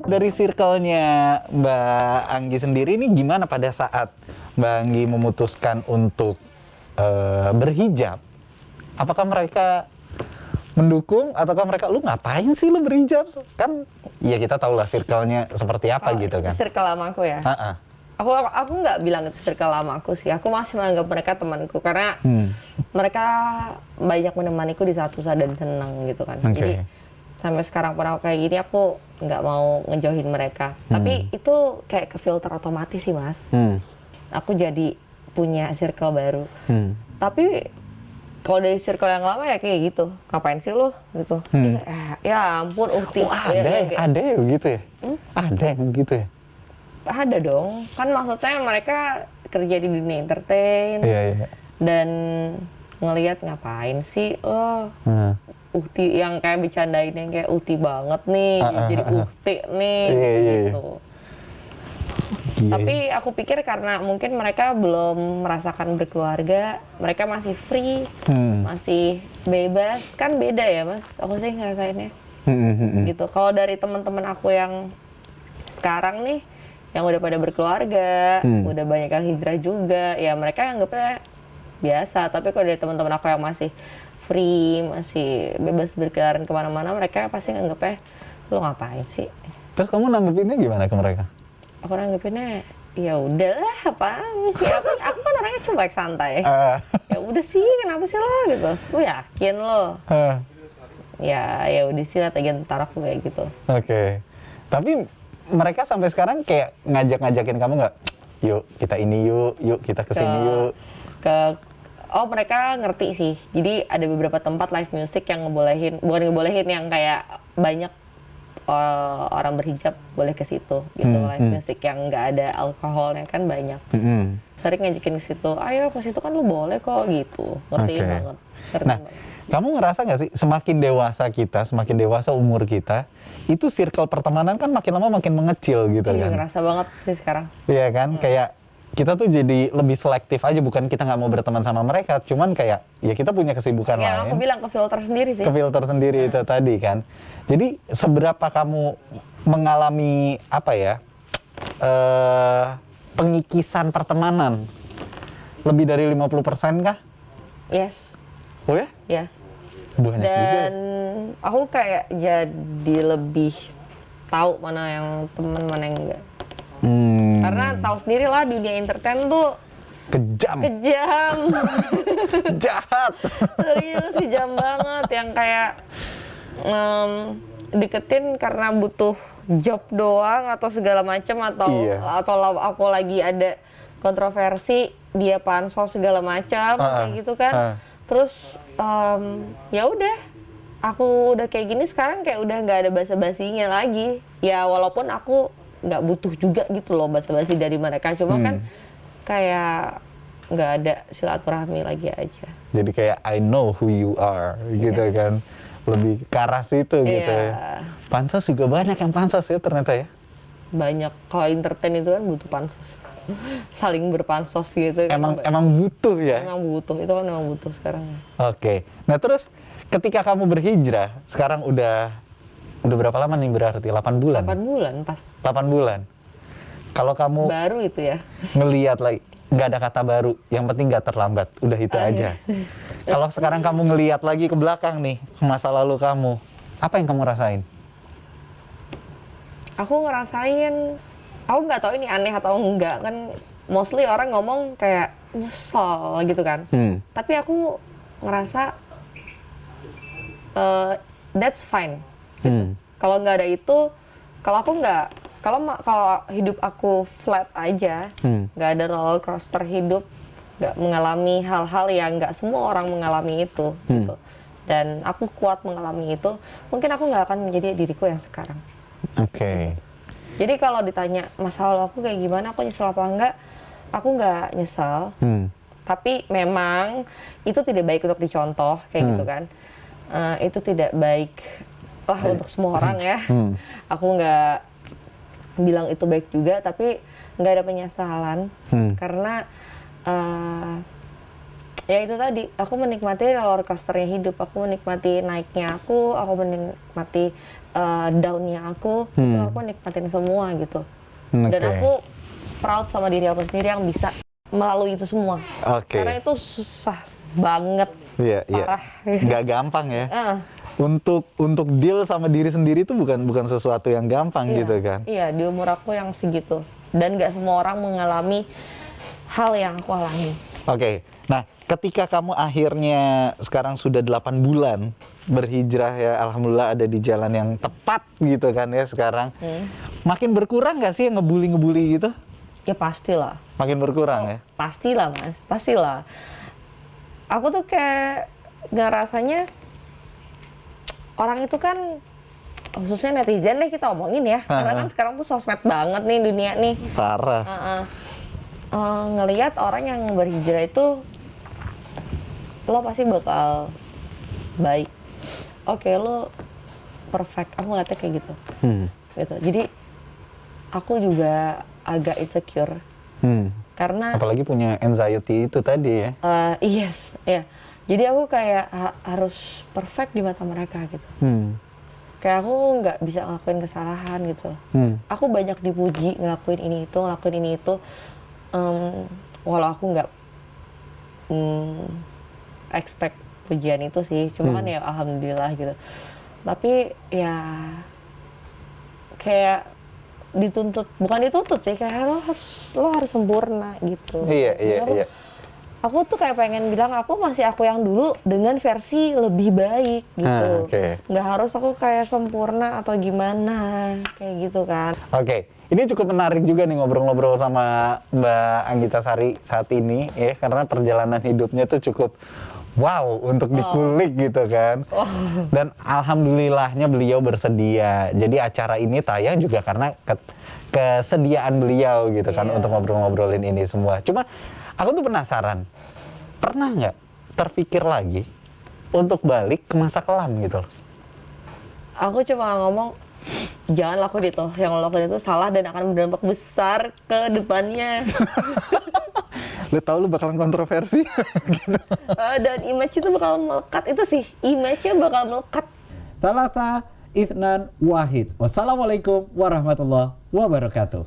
Dari circle-nya Mbak Anggi sendiri ini gimana pada saat Mbak Anggi memutuskan untuk berhijab? Apakah mereka mendukung ataukah mereka, lu ngapain sih lu berhijab? Kan ya kita tahu lah circle-nya seperti apa gitu kan. Circle lama aku ya. Aku nggak bilang itu circle lama aku sih. Aku masih menganggap mereka temanku karena mereka banyak menemaniku di saat susah dan senang gitu kan. Jadi sampai sekarang pun aku kayak gini, aku nggak mau ngejauhin mereka. Tapi itu kayak ke filter otomatis sih mas. Aku jadi punya circle baru. Tapi kalau dari circle yang lama ya kayak gitu, ngapain sih lo gitu? Ya ampun, Uhti. Ada ya begitu ya? Ada yang begitu ya? Ada dong, kan maksudnya mereka kerja di dunia entertain dan ngelihat ngapain sih lo Uhti yang kayak bercandain yang kayak Uhti banget nih, jadi Uhti nih gitu. Tapi aku pikir karena mungkin mereka belum merasakan berkeluarga, mereka masih free, masih bebas, kan beda ya mas. Aku sih ngerasainnya gitu. Kalau dari teman-teman aku yang sekarang nih, yang udah pada berkeluarga, udah banyak yang hijrah juga, ya mereka anggapnya biasa. Tapi kalau dari teman-teman aku yang masih free, masih bebas berkeliaran kemana-mana, mereka pasti anggapnya lo ngapain sih? Terus kamu nanggepinnya gimana ke mereka? Aku nanggepinnya ya udahlah, apaan? Ya, aku kan orangnya cuek santai. Ya udah sih, kenapa sih lo gitu? Lo yakin lo? Ya udah sih lah, tagihan ntar aku kayak gitu. Oke. Tapi mereka sampai sekarang kayak ngajak-ngajakin kamu nggak? Yuk kita ini yuk kita kesini yuk. Oh mereka ngerti sih. Jadi ada beberapa tempat live music yang bukan ngebolehin, yang kayak banyak orang berhijab boleh ke situ gitu. Live music yang nggak ada alkoholnya kan banyak. Sering ngajakin ke situ, ayo ke situ kan lu boleh kok gitu. Ngertiin banget. Nah, kamu ngerasa nggak sih semakin dewasa umur kita, itu circle pertemanan kan makin lama makin mengecil gitu kan? Ngerasa banget sih sekarang. Iya kan, kayak kita tuh jadi lebih selektif aja, bukan kita nggak mau berteman sama mereka, cuman kayak ya kita punya kesibukan lain. Yang aku bilang ke filter sendiri sih. Ke filter sendiri itu tadi kan. Jadi seberapa kamu mengalami apa ya, pengikisan pertemanan? Lebih dari 50% kah? Yes. Oh ya? Ya. Banyak dan juga. Aku kayak jadi lebih tahu mana yang teman, mana yang enggak. Karena tahu sendiri lah, dunia entertain tuh kejam. Jahat. Serius, kejam banget. Yang kayak deketin karena butuh job doang atau segala macam, atau aku lagi ada kontroversi, dia pansos segala macam kayak gitu kan. Terus ya udah, aku udah kayak gini sekarang, kayak udah nggak ada basa-basinya lagi. Ya walaupun aku nggak butuh juga gitu loh basa-basi dari mereka, cuma kan kayak nggak ada silaturahmi lagi aja. Jadi kayak I know who you are gitu kan, lebih ke arah situ gitu ya. Pansos juga banyak yang pansos ya ternyata ya. Banyak, kalau entertain itu kan butuh pansos. Saling berpansos gitu. Emang butuh ya? Emang butuh, itu kan emang butuh sekarang. Oke. Nah terus ketika kamu berhijrah, sekarang udah berapa lama nih berarti? 8 bulan? 8 bulan pas. 8 bulan. Kalau kamu baru itu ya? Ngelihat lagi, nggak ada kata baru, yang penting nggak terlambat, udah itu aja. Kalau sekarang kamu ngelihat lagi ke belakang nih, masa lalu kamu, apa yang kamu rasain? Aku ngerasain, aku nggak tahu ini aneh atau enggak, kan mostly orang ngomong kayak nyesel gitu kan. Tapi aku ngerasa that's fine. Kalau nggak ada itu, kalau hidup aku flat aja, nggak ada roller coaster hidup, nggak mengalami hal-hal yang nggak semua orang mengalami itu gitu. Dan aku kuat mengalami itu, mungkin aku nggak akan menjadi diriku yang sekarang. Oke. Jadi kalau ditanya masa lalu aku kayak gimana, aku nyesel apa enggak, aku nggak nyesel. Tapi memang itu tidak baik untuk dicontoh kayak gitu kan. Itu tidak baik lah untuk semua orang ya. Aku nggak bilang itu baik juga, tapi nggak ada penyesalan karena Ya itu tadi, aku menikmati roller coasternya hidup, aku menikmati naiknya aku menikmati down-nya aku, itu aku nikmatin semua gitu. Dan aku proud sama diri aku sendiri yang bisa melalui itu semua. Karena itu susah banget, parah. Nggak gampang ya. Untuk deal sama diri sendiri itu bukan sesuatu yang gampang gitu kan. Iya, di umur aku yang segitu. Dan nggak semua orang mengalami hal yang aku alami. Nah, ketika kamu akhirnya sekarang sudah 8 bulan berhijrah ya, alhamdulillah ada di jalan yang tepat gitu kan ya sekarang. Makin berkurang nggak sih yang ngebully gitu? Ya pastilah. Makin berkurang ya? Pastilah Mas, pastilah. Aku tuh kayak ngerasanya orang itu kan, khususnya netizen deh kita omongin ya, karena kan sekarang tuh sosmed banget nih dunia nih. Parah. Ngelihat orang yang berhijrah itu, lo pasti bakal baik. Oke, lo perfect. Aku ngeliatnya kayak gitu. Gitu. Jadi aku juga agak insecure. Karena apalagi punya anxiety itu tadi ya. Yes, ya. Jadi aku kayak harus perfect di mata mereka gitu. Kayak aku nggak bisa ngelakuin kesalahan gitu. Aku banyak dipuji ngelakuin ini itu. Walau aku nggak expect pujian itu sih, cuma kan ya alhamdulillah gitu. Tapi ya kayak bukan dituntut sih, kayak lo harus sempurna gitu. Iya. Aku tuh kayak pengen bilang aku masih aku yang dulu dengan versi lebih baik gitu. Nggak harus aku kayak sempurna atau gimana kayak gitu kan. Ini cukup menarik juga nih ngobrol-ngobrol sama Mbak Anggita Sari saat ini ya, karena perjalanan hidupnya tuh cukup wow untuk dikulik gitu kan. Dan alhamdulillahnya beliau bersedia. Jadi acara ini tayang juga karena kesediaan beliau gitu kan untuk ngobrol-ngobrolin ini semua. Cuma aku tuh penasaran, pernah nggak terpikir lagi untuk balik ke masa kelam gitu loh? Aku cuma ngomong, jangan lakuin itu. Yang lo lakuin itu salah dan akan berdampak besar ke depannya. Lu tahu lu bakalan kontroversi gitu. Dan image itu bakal melekat. Itu sih, image-nya bakal melekat. Talata Ithnan Wahid. Wassalamualaikum warahmatullahi wabarakatuh.